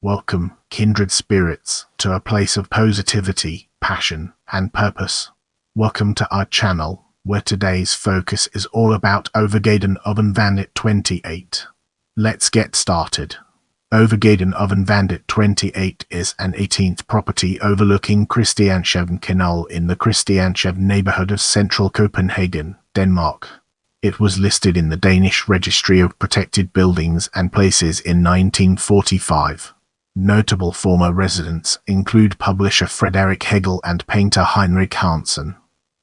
Welcome, kindred spirits, to a place of positivity, passion, and purpose. Welcome to our channel, where today's focus is all about Overgaden Oven Vandet 28. Let's get started. Overgaden Oven Vandet 28 is an 18th property overlooking Christianshavn Canal in the Christianshavn neighborhood of central Copenhagen, Denmark. It was listed in the Danish Registry of Protected Buildings and Places in 1945. Notable former residents include publisher Frederik Hegel and painter Heinrich Hansen.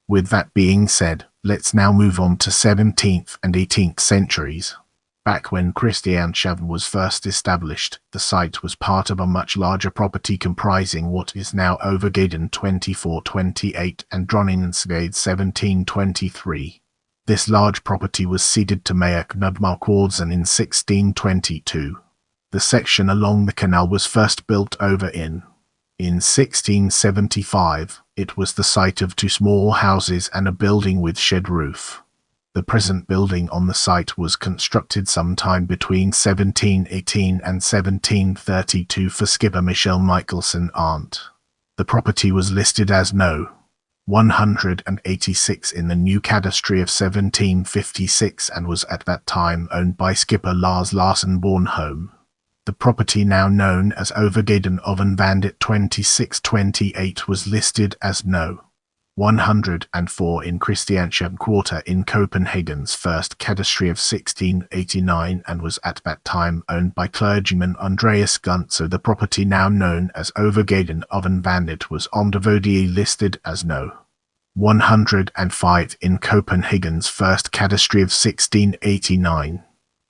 With that being said, let's now move on to 17th and 18th centuries. Back when Christianshavn was first established, the site was part of a much larger property comprising what is now Overgaden 2428 and Dronningens 1723. This large property was ceded to Mayor Knud Marquardsen in 1622. The section along the canal was first built over in 1675, it was the site of two small houses and a building with shed roof. The present building on the site was constructed sometime between 1718 and 1732 for skipper Michel Michelsen Arndt. The property was listed as No. 186 in the new cadastry of 1756 and was at that time owned by skipper Lars Larsen Bornholm. The property now known as Overgaden Oven Vandet 2628 was listed as No. 104 in Christianshavn Quarter in Copenhagen's first cadastry of 1689 and was at that time owned by clergyman Andreas Gunther. The property now known as Overgaden Oven Vandet was on Devotie listed as No. 105 in Copenhagen's first cadastry of 1689.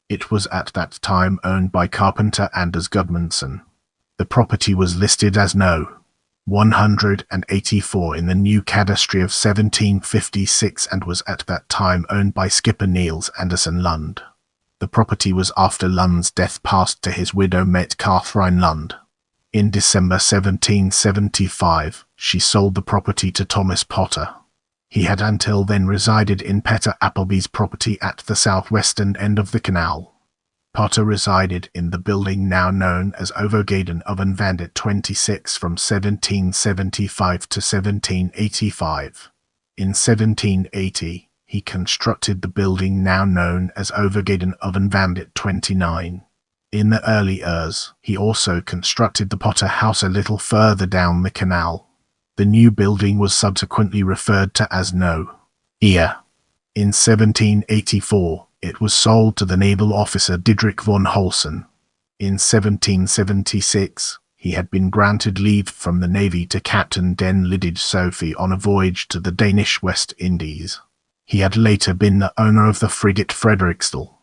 It was at that time owned by carpenter Anders Gudmundsen. The property was listed as No. 184 in the new cadastry of 1756 and was at that time owned by skipper Niels Andersen Lund. The property was after Lund's death passed to his widow Mette Catherine Lund. In December 1775, she sold the property to Thomas Potter. He had until then resided in Peter Appleby's property at the southwestern end of the canal. Potter resided in the building now known as Overgaden Oven Vandet 26 from 1775 to 1785. In 1780, he constructed the building now known as Overgaden Oven Vandet 29. In the early years, he also constructed the Potter House a little further down the canal. The new building was subsequently referred to as No. In 1784, it was sold to the naval officer Didrik von Holsen. In 1776, he had been granted leave from the Navy to captain Den Lidid Sophie on a voyage to the Danish West Indies. He had later been the owner of the frigate Frederiksdal.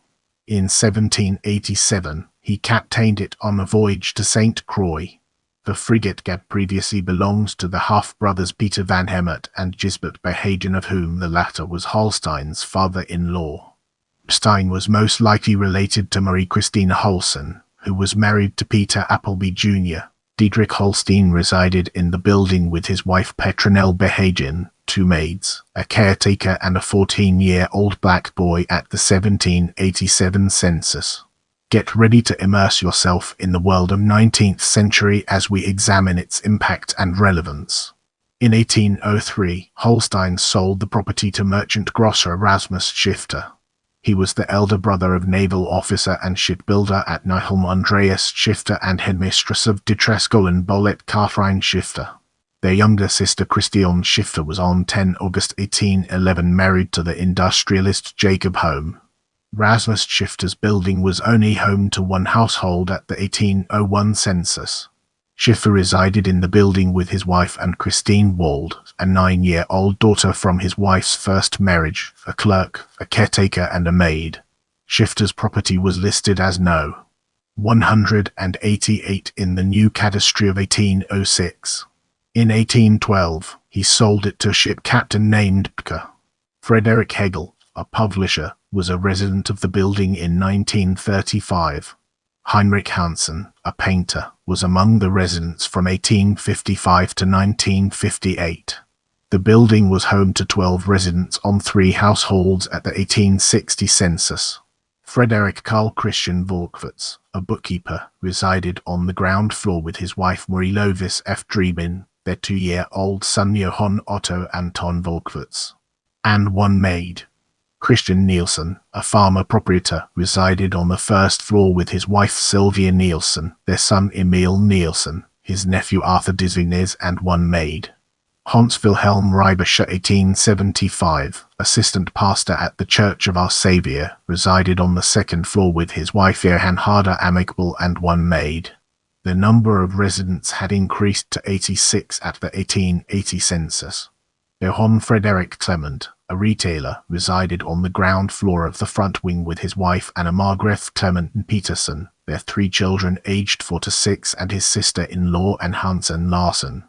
In 1787, he captained it on a voyage to St. Croix. The frigate had previously belonged to the half-brothers Peter van Hemert and Gisbert Behagen, of whom the latter was Holstein's father-in-law. Stein was most likely related to Marie Christine Holsten, who was married to Peter Appleby Jr. Diedrich Holstein resided in the building with his wife Petronelle Behagen, two maids, a caretaker and a 14-year-old black boy at the 1787 census. Get ready to immerse yourself in the world of 19th century as we examine its impact and relevance. In 1803, Holstein sold the property to merchant grosser Rasmus Schifter. He was the elder brother of naval officer and shipbuilder at Nyholm Andreas Schifter and headmistress of Ditreskolen Bollet Catherine Schifter. Their younger sister Christiane Schifter was on 10 August 1811 married to the industrialist Jacob Home. Rasmus Schifter's building was only home to one household at the 1801 census. Schifter resided in the building with his wife and Christine Wald, a 9-year-old daughter from his wife's first marriage, a clerk, a caretaker and a maid. Schifter's property was listed as No. 188 in the new cadastry of 1806. In 1812, he sold it to a ship captain named Pka. Frederik Hegel, a publisher, was a resident of the building in 1935. Heinrich Hansen, a painter, was among the residents from 1855 to 1958. The building was home to 12 residents on 3 households at the 1860 census. Frederik Carl Christian Volkwitz, a bookkeeper, resided on the ground floor with his wife Marie Lovis F. Driebin, their 2-year-old son Johann Otto Anton Volkwitz, and one maid. Christian Nielsen, a farmer proprietor, resided on the first floor with his wife Sylvia Nielsen, their son Emil Nielsen, his nephew Arthur Disines, and one maid. Hans Wilhelm Reibescher, 1875, assistant pastor at the Church of Our Saviour, resided on the second floor with his wife Johann Harder Amicable and one maid. The number of residents had increased to 86 at the 1880 census. Johann Frederick Clement, a retailer, resided on the ground floor of the front wing with his wife Anna Margrethe Clement Peterson, their 3 children aged 4 to 6, and his sister-in-law Anne Hansen Larsen.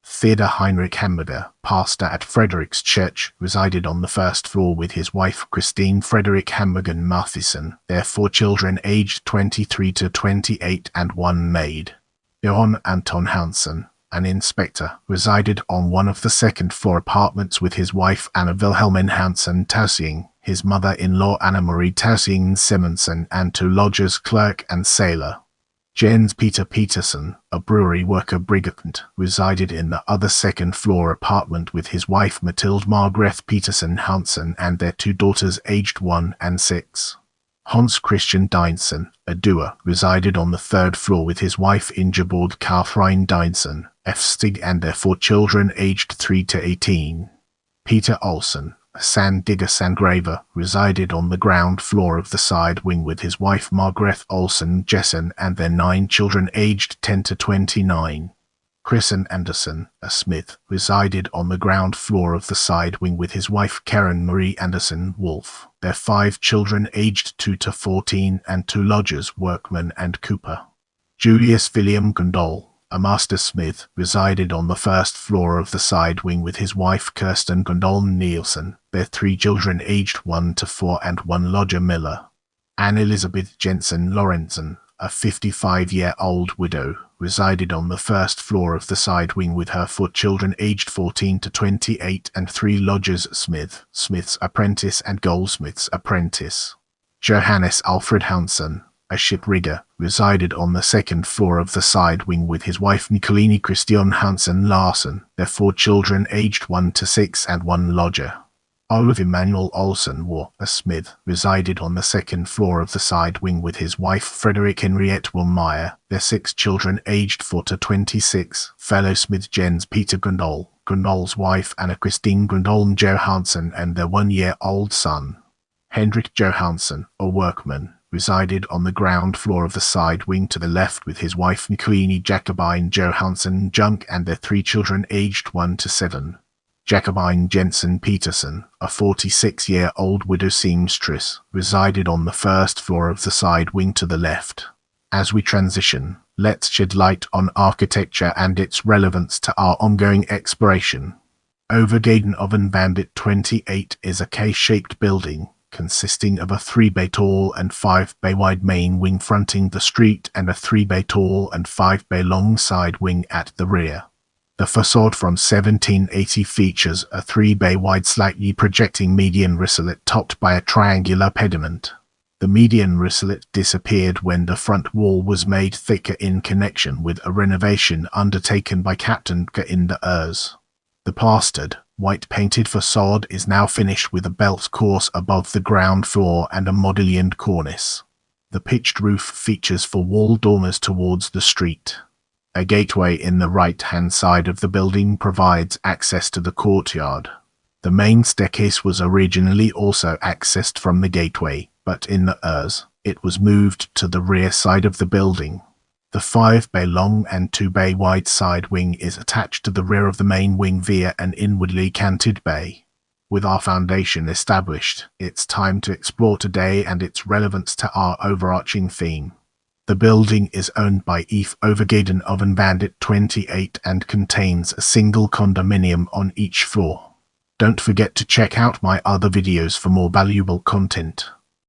Theodor Heinrich Hamburger, pastor at Frederiks Church, resided on the first floor with his wife Christine Frederick Hamburgen Mathisen, their 4 children aged 23 to 28, and one maid. Johann Anton Hansen, an inspector, resided on one of the second-floor apartments with his wife Anna Wilhelmine Hansen Tausing, his mother-in-law Anna Marie Tausing Simonsen, and 2 lodgers, clerk and sailor. Jens Peter Peterson, a brewery worker brigand, resided in the other second-floor apartment with his wife Mathilde Margrethe Peterson Hansen and their 2 daughters aged 1 and 6. Hans Christian Deinsen, a doer, resided on the third floor with his wife Ingeborg Catherine Deinsen, F. Stig, and their 4 children aged 3 to 18. Peter Olsen, a sand digger sandgraver, resided on the ground floor of the side wing with his wife Margrethe Olsen Jessen and their 9 children aged 10 to 29. Christian Andersen, a smith, resided on the ground floor of the side wing with his wife Karen Marie Andersen Wolf, their 5 children aged 2 to 14, and 2 lodgers, workman and cooper. Julius William Gondol, a master smith, resided on the first floor of the side wing with his wife Kirsten Gondol Nielsen, their 3 children aged 1 to 4, and 1 lodger miller. Anne Elizabeth Jensen Lorentzen, a 55-year-old widow, resided on the first floor of the side wing with her 4 children aged 14 to 28 and 3 lodgers, smith, smith's apprentice and goldsmith's apprentice. Johannes Alfred Hansen, a ship rigger, resided on the second floor of the side wing with his wife Nicolini Christian Hansen Larsen, their 4 children aged 1 to 6 and 1 lodger. Olaf Emanuel Olsen War, a smith, resided on the second floor of the side wing with his wife Frederick Henriette Wilmeyer, their 6 children aged 4 to 26, fellow smith Jens Peter Gondol, Gondol's wife Anna Christine Gondol Johansson, and their 1-year-old son. Hendrik Johansson, a workman, resided on the ground floor of the side wing to the left with his wife Nicolini Jacobine Johansson Junk and their 3 children aged 1 to 7. Jacobine Jensen Peterson, a 46-year-old widow seamstress, resided on the first floor of the side wing to the left. As we transition, let's shed light on architecture and its relevance to our ongoing exploration. Overgaden Oven Vandet 28 is a K-shaped building, consisting of a 3-bay tall and 5-bay wide main wing fronting the street and a 3-bay tall and 5-bay long side wing at the rear. The facade from 1780 features a 3-bay wide slightly projecting median risalet topped by a triangular pediment. The median risalet disappeared when the front wall was made thicker in connection with a renovation undertaken by Captain K in the Urs. The plastered, white-painted facade is now finished with a belt course above the ground floor and a modillioned cornice. The pitched roof features 4 wall dormers towards the street. A gateway in the right-hand side of the building provides access to the courtyard. The main staircase was originally also accessed from the gateway, but in the Urs, it was moved to the rear side of the building. The 5-bay long and 2-bay wide side wing is attached to the rear of the main wing via an inwardly canted bay. With our foundation established, it's time to explore today and its relevance to our overarching theme. The building is owned by Overgaden Oven Vandet 28 and contains a single condominium on each floor. Don't forget to check out my other videos for more valuable content.